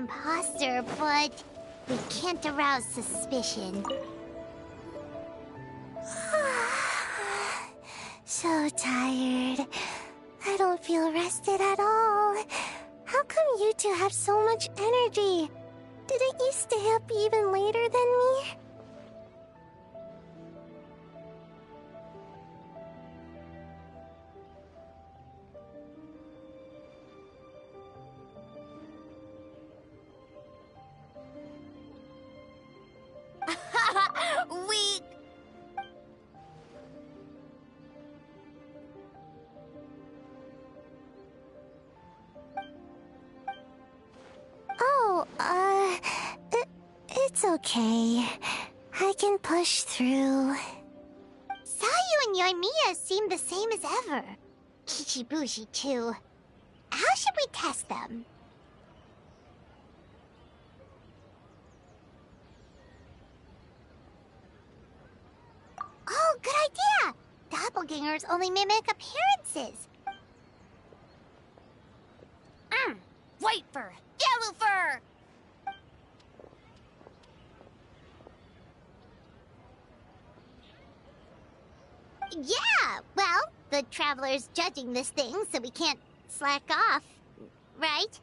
imposter, but we can't arouse suspicion. So tired. I don't feel rested at all. How come you two have so much energy? Didn't you stay up even later than me? We... Oh, it's okay. I can push through. Sayu and Yoimiya seem the same as ever. Kichibushi, too. How should we test them? Oh, good idea! Doppelgangers only mimic appearances. White fur! Yellow fur! Yeah, well, the Traveler's judging this thing, so we can't slack off, right?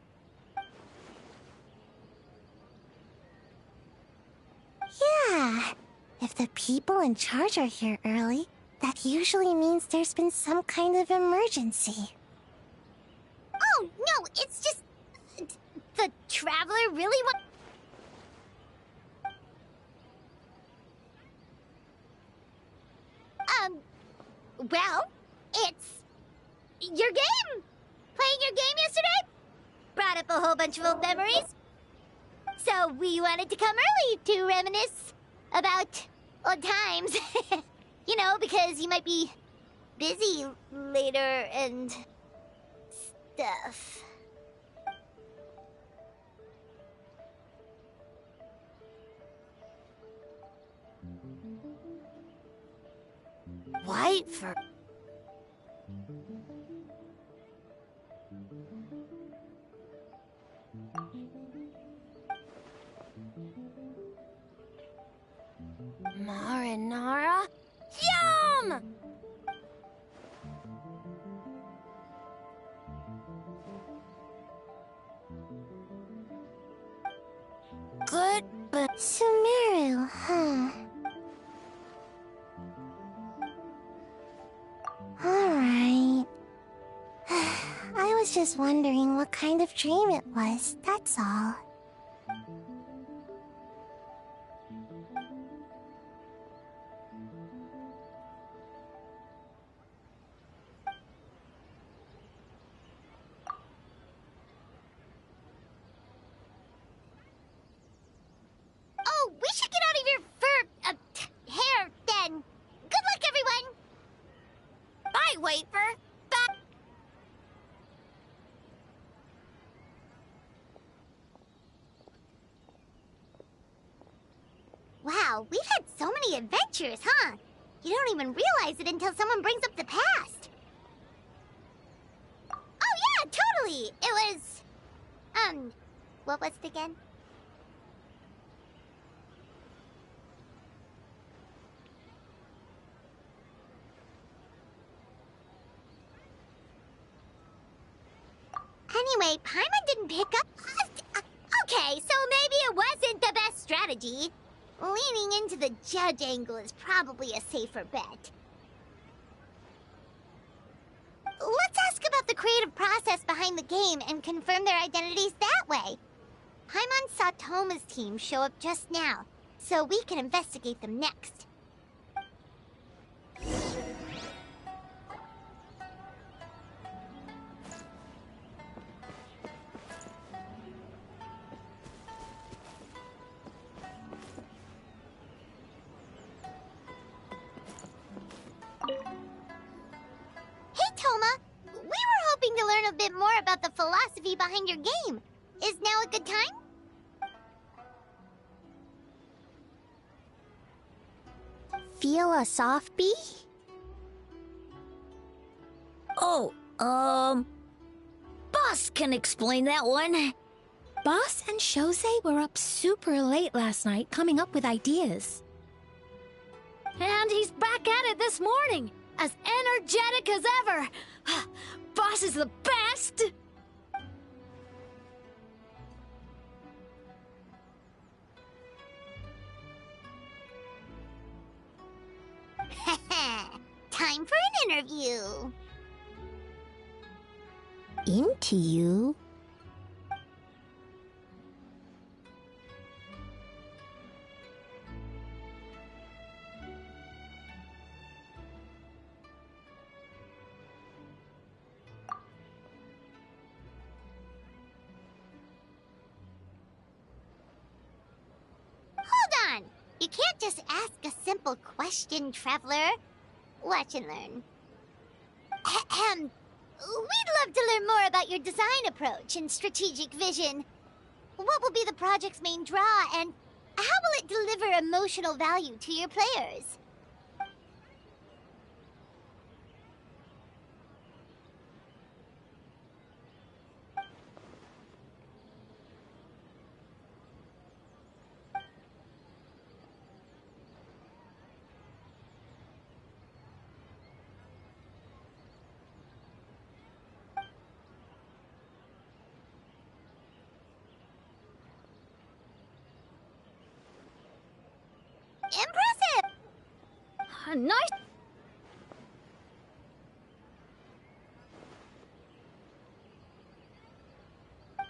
Yeah, if the people in charge are here early, that usually means there's been some kind of emergency. Oh, no, it's just... the Traveler really well, it's... your game! Playing your game yesterday? Brought up a whole bunch of old memories. So we wanted to come early to reminisce about old times. You know, because you might be busy later and stuff. White fur... Marinara? Yum! Good, but... Sumeru, huh? Alright. I was just wondering what kind of dream it was, that's all. Oh, we should get out of your hair, then. Good luck, everyone! Bye, White fur! Bye! Wow, we've had so many adventures, huh? You don't even realize it until someone brings up the past. Oh yeah, totally! It was... what was it again? Anyway, Paimon didn't pick up... okay, so maybe it wasn't the best strategy. Leaning into the judge angle is probably a safer bet. Let's ask about the creative process behind the game and confirm their identities that way. Paimon saw Toma's team show up just now, so we can investigate them next. Hey, Toma! We were hoping to learn a bit more about the philosophy behind your game. Is now a good time? Philosophy? Oh, boss can explain that one. Boss and Jose were up super late last night coming up with ideas. And he's back at it this morning, as energetic as ever. Boss is the best! Time for an interview. Into you? Hold on. You can't just ask a simple question, traveler. Watch and learn. Ahem. We'd love to learn more about your design approach and strategic vision. What will be the project's main draw, and how will it deliver emotional value to your players? Impressive! Nice!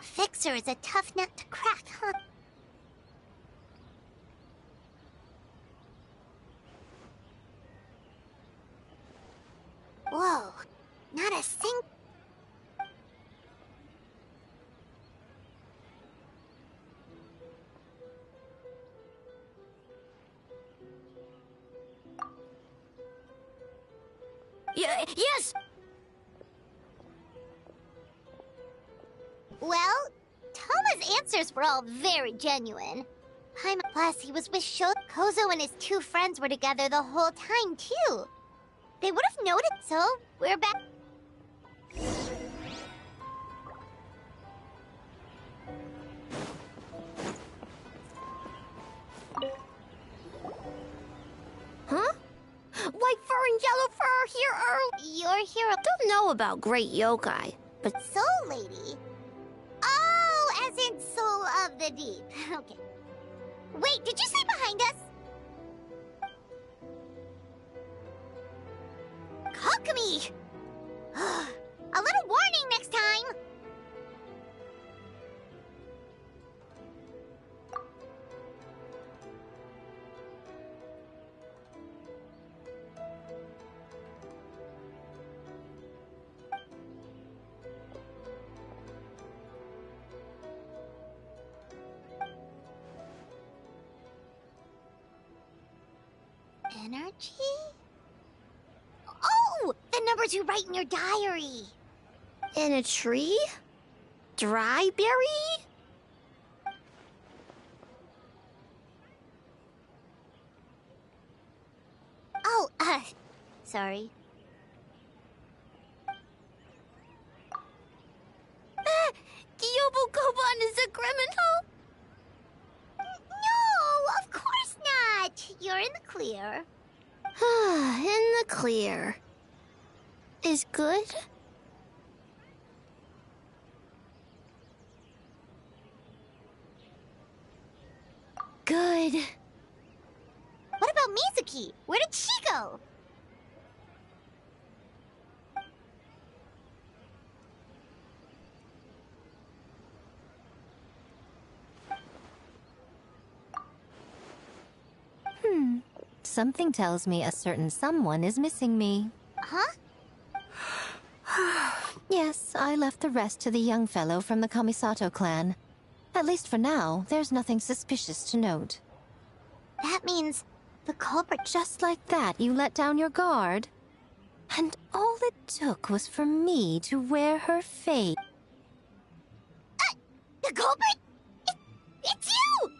Fixer is a tough nut to crack, huh? Whoa, not a single... Yes! Well, Toma's answers were all very genuine. Plus, he was with Kozo and his two friends were together the whole time, too. They would have noticed, so we're back. Huh? White fur and yellow fur here early. Your hero... Don't know about great yokai, but Soul Lady? Oh, as in Soul of the Deep. Okay. Wait, did you say behind us? Kokumi! A little warning next time! Energy? Oh! The numbers you write in your diary! in a tree? Dry berry? Oh, sorry. Kyobo Koban is a criminal? No, of course not! You're in the clear. In the clear. Is good? Good. What about Mizuki? Where did she go? Something tells me a certain someone is missing me. Huh? Yes, I left the rest to the young fellow from the Kamisato clan. At least for now, there's nothing suspicious to note. That means the culprit... Just like that, you let down your guard. And all it took was for me to wear her fate. The culprit? It's you!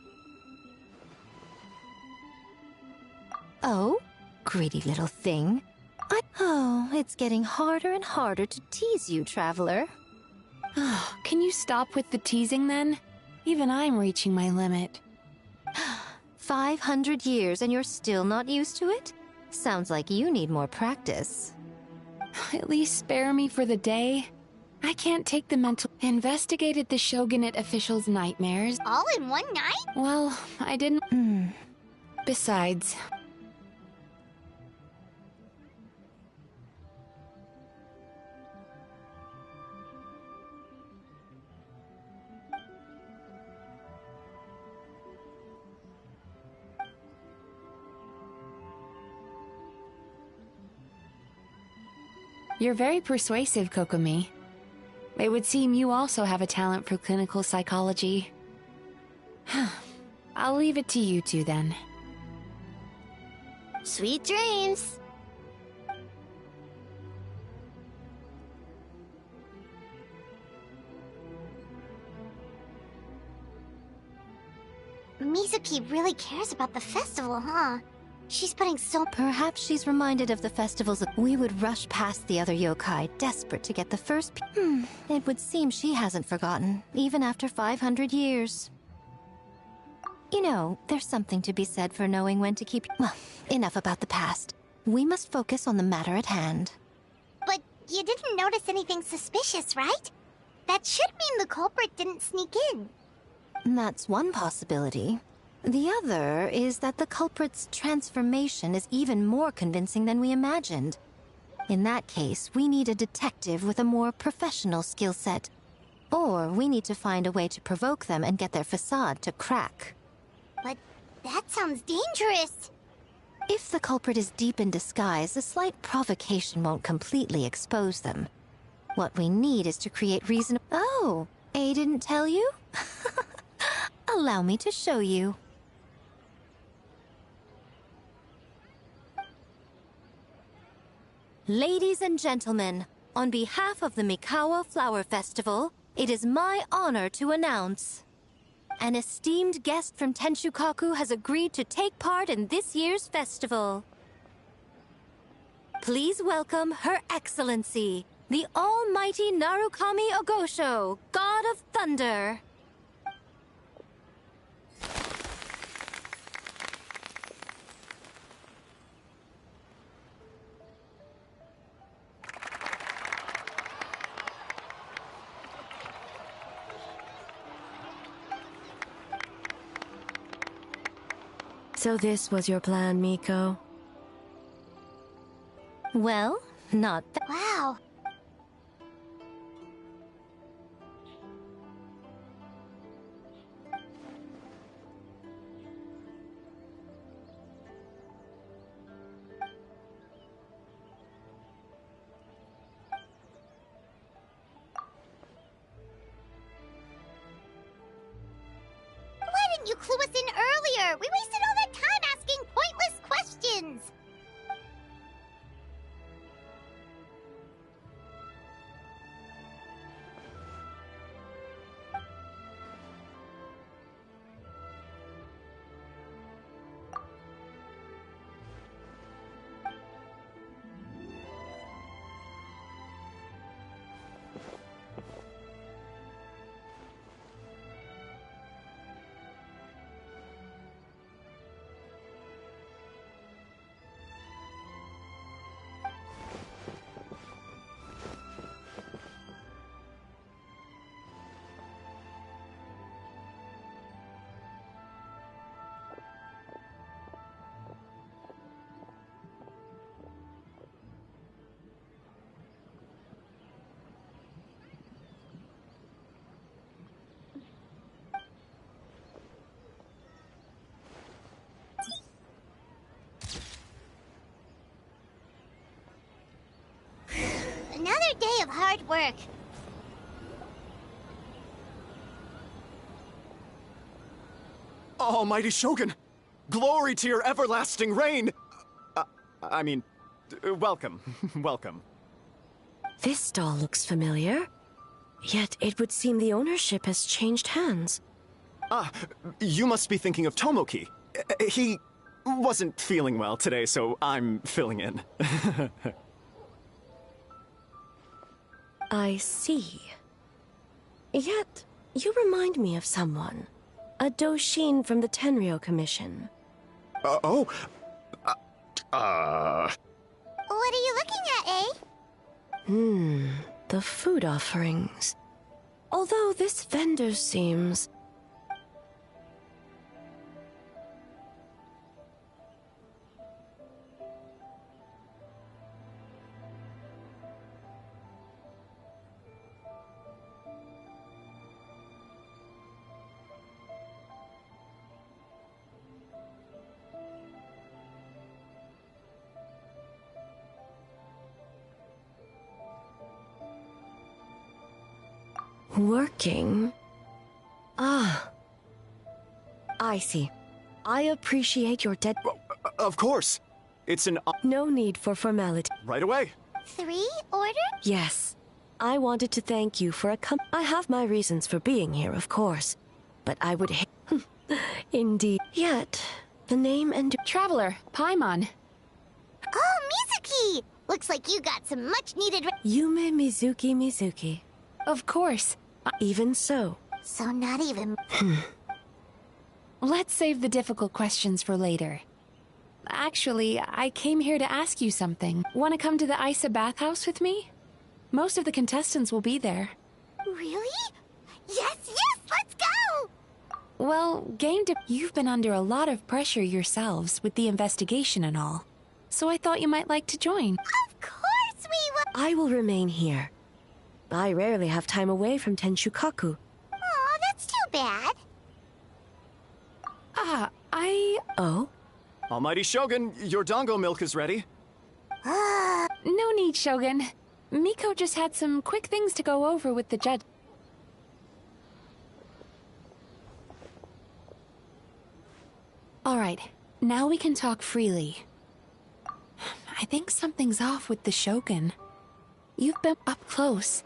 Oh, greedy little thing. Oh, it's getting harder and harder to tease you, traveler. Can you stop with the teasing then? Even I'm reaching my limit. 500 years and you're still not used to it? Sounds like you need more practice. At least spare me for the day. I can't take the mental... Investigated the Shogunate officials' nightmares. All in one night? Well, I didn't... Besides... You're very persuasive, Kokomi. It would seem you also have a talent for clinical psychology. I'll leave it to you two then. Sweet dreams. Mizuki really cares about the festival, huh? She's putting so... Perhaps she's reminded of the festivals. We would rush past the other yokai, desperate to get the first... It would seem she hasn't forgotten, even after 500 years. You know, there's something to be said for knowing when to keep... Well, enough about the past. We must focus on the matter at hand. But you didn't notice anything suspicious, right? That should mean the culprit didn't sneak in. That's one possibility. The other is that the culprit's transformation is even more convincing than we imagined. In that case, we need a detective with a more professional skill set. Or we need to find a way to provoke them and get their facade to crack. But that sounds dangerous. If the culprit is deep in disguise, a slight provocation won't completely expose them. What we need is to create reason... Oh, A didn't tell you? Allow me to show you. Ladies and gentlemen, on behalf of the Mikawa Flower Festival, it is my honor to announce... An esteemed guest from Tenshukaku has agreed to take part in this year's festival. Please welcome Her Excellency, the Almighty Narukami Ogosho, God of Thunder. So this was your plan, Miko? Well, not that. Wow. Why didn't you clue us in earlier? We wasted all that time asking pointless questions. Another day of hard work. Almighty Shogun! Glory to your everlasting reign! Welcome. Welcome. This doll looks familiar. Yet it would seem the ownership has changed hands. Ah, you must be thinking of Tomoki. He wasn't feeling well today, so I'm filling in. I see. Yet, You remind me of someone. A Doshin from the Tenryo Commission. Oh. What are you looking at, eh? The food offerings. Although this vendor seems... working? Ah. I see. I appreciate your Of course. It's an... No need for formality. Right away. 3 orders? Yes. I wanted to thank you for I have my reasons for being here, of course. But I would Indeed. Yet, the name and... Traveler, Paimon. Oh, Mizuki! Looks like you got some much-needed... Yume Mizuki. Of course. Even so. So not even... Let's save the difficult questions for later. Actually, I came here to ask you something. Want to come to the Isa bathhouse with me? Most of the contestants will be there. Really? Yes, let's go! Well, you've been under a lot of pressure yourselves with the investigation and all. So I thought you might like to join. Of course we will! I will remain here. I rarely have time away from Tenshukaku. Aw, that's too bad. Oh? Almighty Shogun, your dango milk is ready. No need, Shogun. Miko just had some quick things to go over with the judge. Alright, now we can talk freely. I think something's off with the Shogun. You've been up close.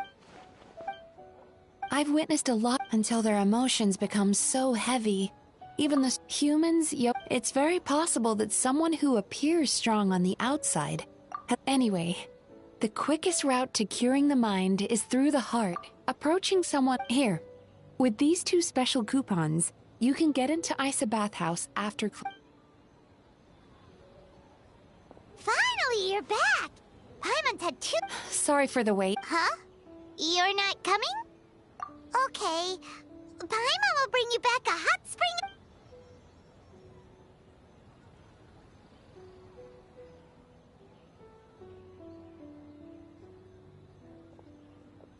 I've witnessed a lot until their emotions become so heavy. Even the humans, it's very possible that someone who appears strong on the outside. Anyway, the quickest route to curing the mind is through the heart. Approaching someone here. With these 2 special coupons, you can get into Isa bathhouse after... Finally, you're back! Paimon's had 2... Sorry for the wait. Huh? You're not coming? Okay. Paimon will bring you back a hot spring...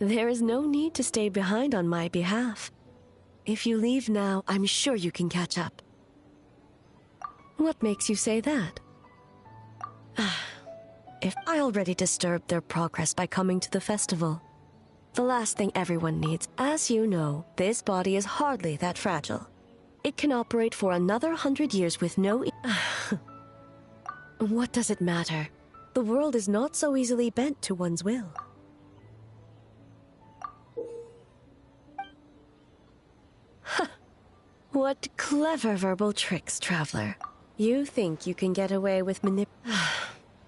There is no need to stay behind on my behalf. If you leave now, I'm sure you can catch up. What makes you say that? If I already disturbed their progress by coming to the festival. The last thing everyone needs. As you know, this body is hardly that fragile. It can operate for another 100 years with no... What does it matter? The world is not so easily bent to one's will. What clever verbal tricks, Traveler. You think you can get away with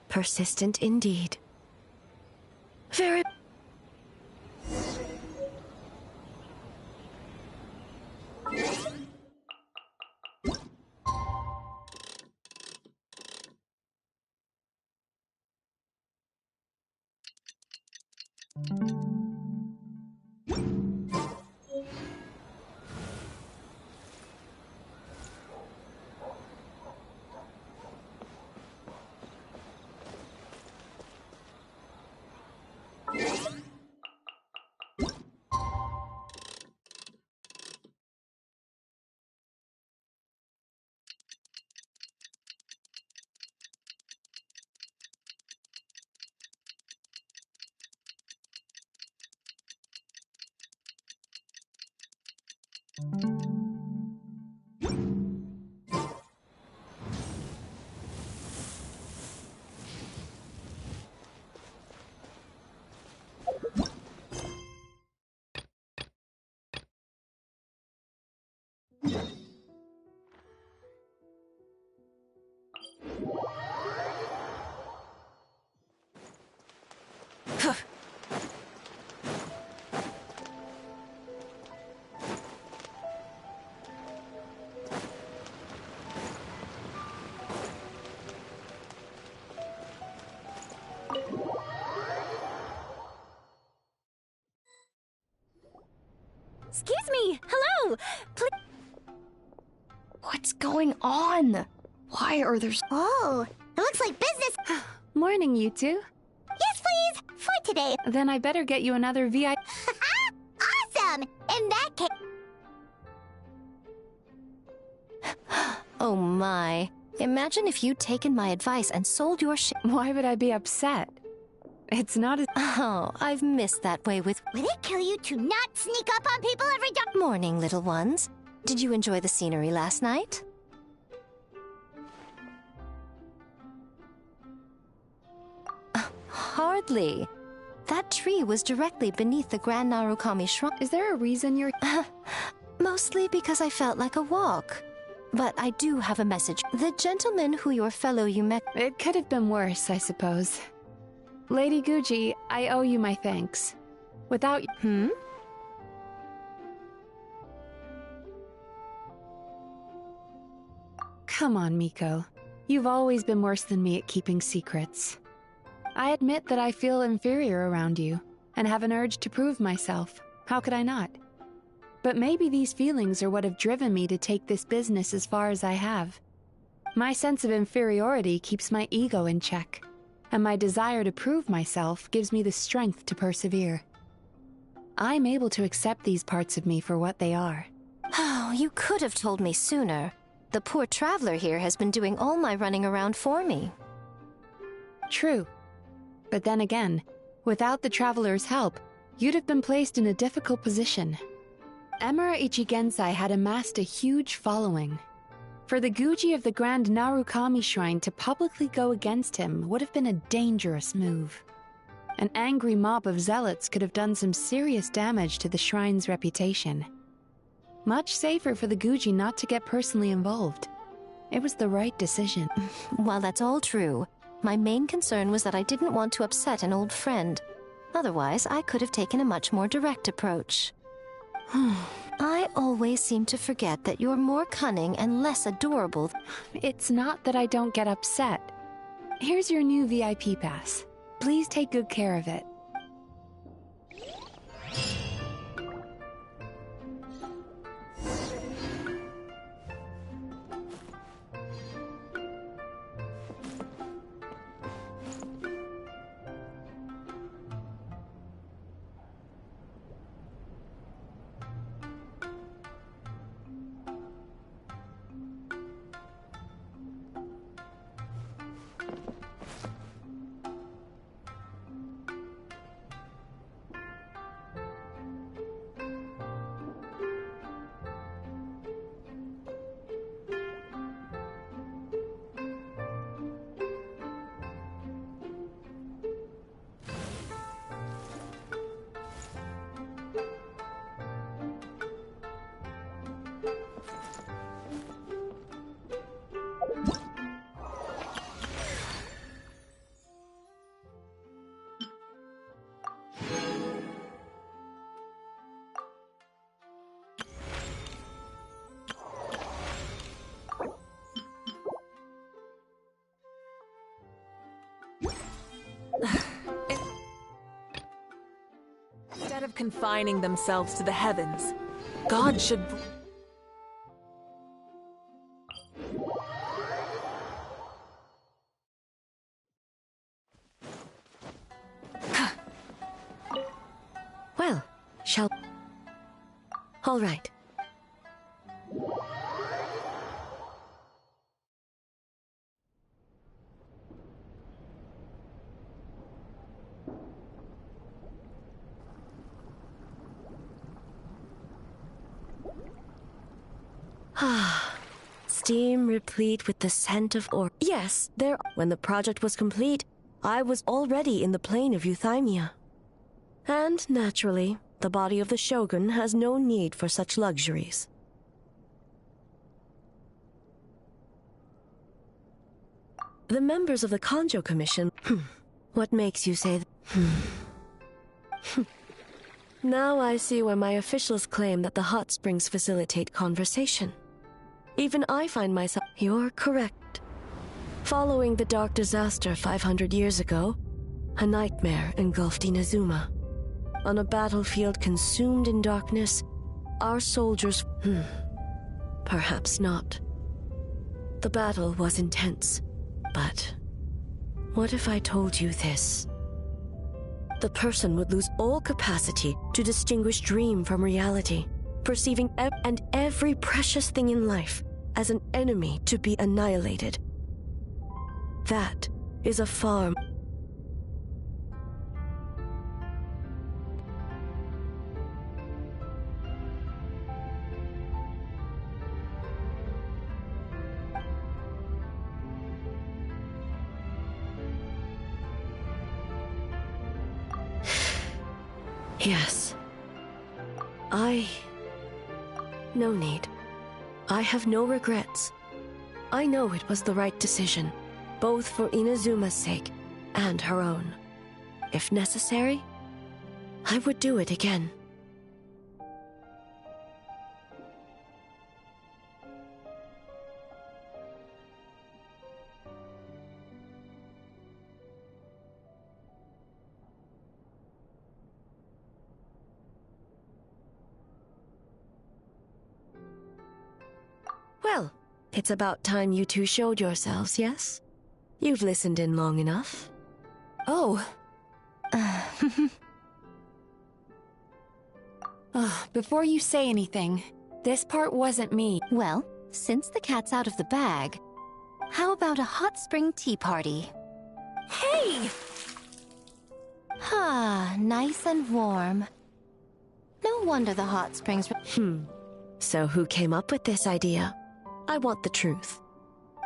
Persistent indeed. Very... excuse me! Hello! Please. What's going on? Why are there... Oh, it looks like business. Morning, you two. Yes, please, for today. Then I better get you another VIP. Awesome! In that case... Oh my. Imagine if you'd taken my advice and sold your Why would I be upset? It's not as... Oh, I've missed that way with... Would it kill you to not sneak up on people every day? Morning, little ones. Did you enjoy the scenery last night? Hardly. That tree was directly beneath the Grand Narukami Shrine. Is there a reason you're... Mostly because I felt like a walk. But I do have a message. The gentleman who your fellow you met... It could have been worse, I suppose. Lady Guji, I owe you my thanks. Without... Come on, Miko. You've always been worse than me at keeping secrets. I admit that I feel inferior around you, and have an urge to prove myself. How could I not? But maybe these feelings are what have driven me to take this business as far as I have. My sense of inferiority keeps my ego in check, and my desire to prove myself gives me the strength to persevere. I'm able to accept these parts of me for what they are. Oh, you could have told me sooner. The poor traveler here has been doing all my running around for me. True. But then again, without the traveler's help, you'd have been placed in a difficult position. Emira Ichigensai had amassed a huge following. For the Guji of the Grand Narukami Shrine to publicly go against him would have been a dangerous move. An angry mob of zealots could have done some serious damage to the shrine's reputation. Much safer for the Guji not to get personally involved. It was the right decision. While that's all true, my main concern was that I didn't want to upset an old friend. Otherwise, I could have taken a much more direct approach. I always seem to forget that you're more cunning and less adorable. It's not that I don't get upset. Here's your new VIP pass. Please take good care of it. Instead of confining themselves to the heavens, God should... Well, shall... All right. Steam replete with the scent of ore. Yes, there. When the project was complete, I was already in the plane of euthymia. And naturally, the body of the Shogun has no need for such luxuries. The members of the Kanjo Commission... What makes you say Now I see why my officials claim that the hot springs facilitate conversation. Even I find myself... You're correct. Following the dark disaster 500 years ago, a nightmare engulfed Inazuma. On a battlefield consumed in darkness, our soldiers... Perhaps not. The battle was intense, but... What if I told you this? The person would lose all capacity to distinguish dream from reality, perceiving every precious thing in life as an enemy to be annihilated. That is a far... Yes. No need. I have no regrets. I know it was the right decision, both for Inazuma's sake and her own. If necessary, I would do it again. Well, it's about time you two showed yourselves, yes? You've listened in long enough. Oh. Before you say anything, this part wasn't me. Well, since the cat's out of the bag, how about a hot spring tea party? Hey! Ah, nice and warm. No wonder the hot springs... So who came up with this idea? I want the truth.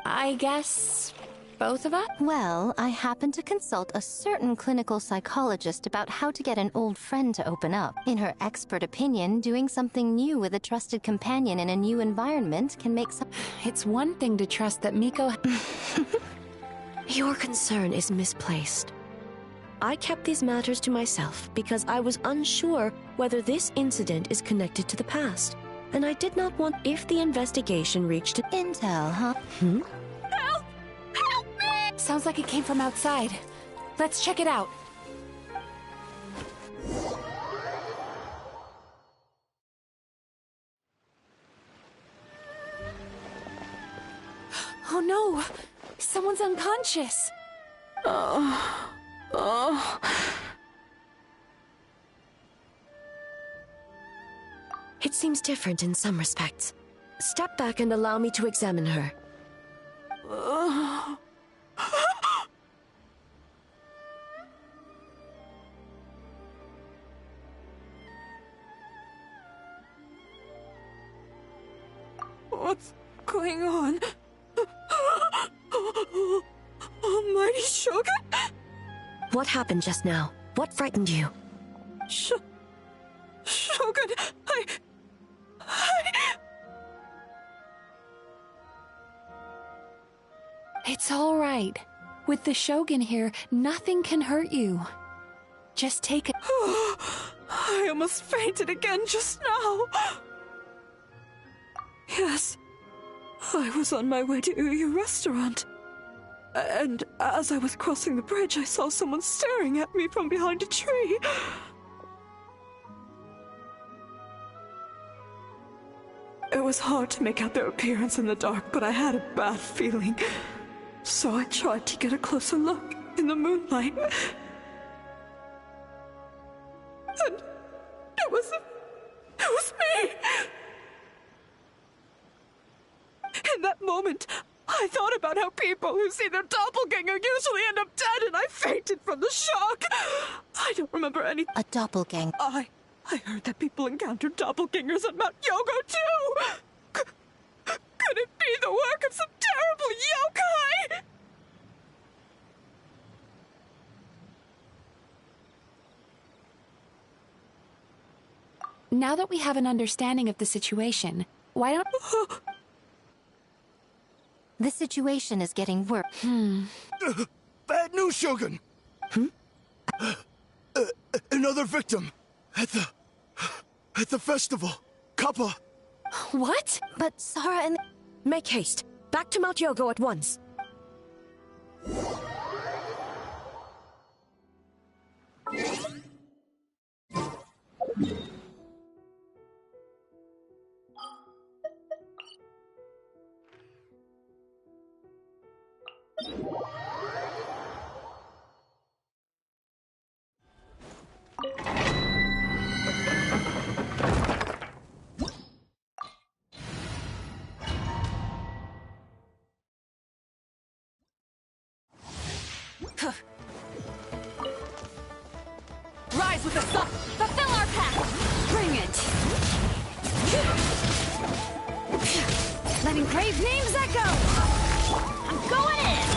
I guess... both of us? Well, I happened to consult a certain clinical psychologist about how to get an old friend to open up. In her expert opinion, doing something new with a trusted companion in a new environment can make some... It's one thing to trust that Miko... Your concern is misplaced. I kept these matters to myself because I was unsure whether this incident is connected to the past. And I did not want if the investigation reached... Intel, huh? Help! Help me! Sounds like it came from outside. Let's check it out. Oh no! Someone's unconscious! It seems different in some respects. Step back and allow me to examine her. What's going on? Almighty Shogun? What happened just now? What frightened you? Shogun, It's all right. With the Shogun here, nothing can hurt you. Just take it. I almost fainted again just now. Yes, I was on my way to your restaurant. And as I was crossing the bridge, I saw someone staring at me from behind a tree. It was hard to make out their appearance in the dark, but I had a bad feeling. So I tried to get a closer look in the moonlight. And it was me! In that moment, I thought about how people who see their doppelganger usually end up dead, and I fainted from the shock. I don't remember any... A doppelganger. I heard that people encountered doppelgangers at Mount Yogo, too! Could it be the work of some terrible yokai? Now that we have an understanding of the situation, why don't... The situation is getting worse. Bad news, Shogun! Another victim at the festival. Kappa. What? But Sara and... Make haste. Back to Mount Yogo at once. rise with the sun! Fulfill our pact! Bring it! Letting brave names echo! I'm going in!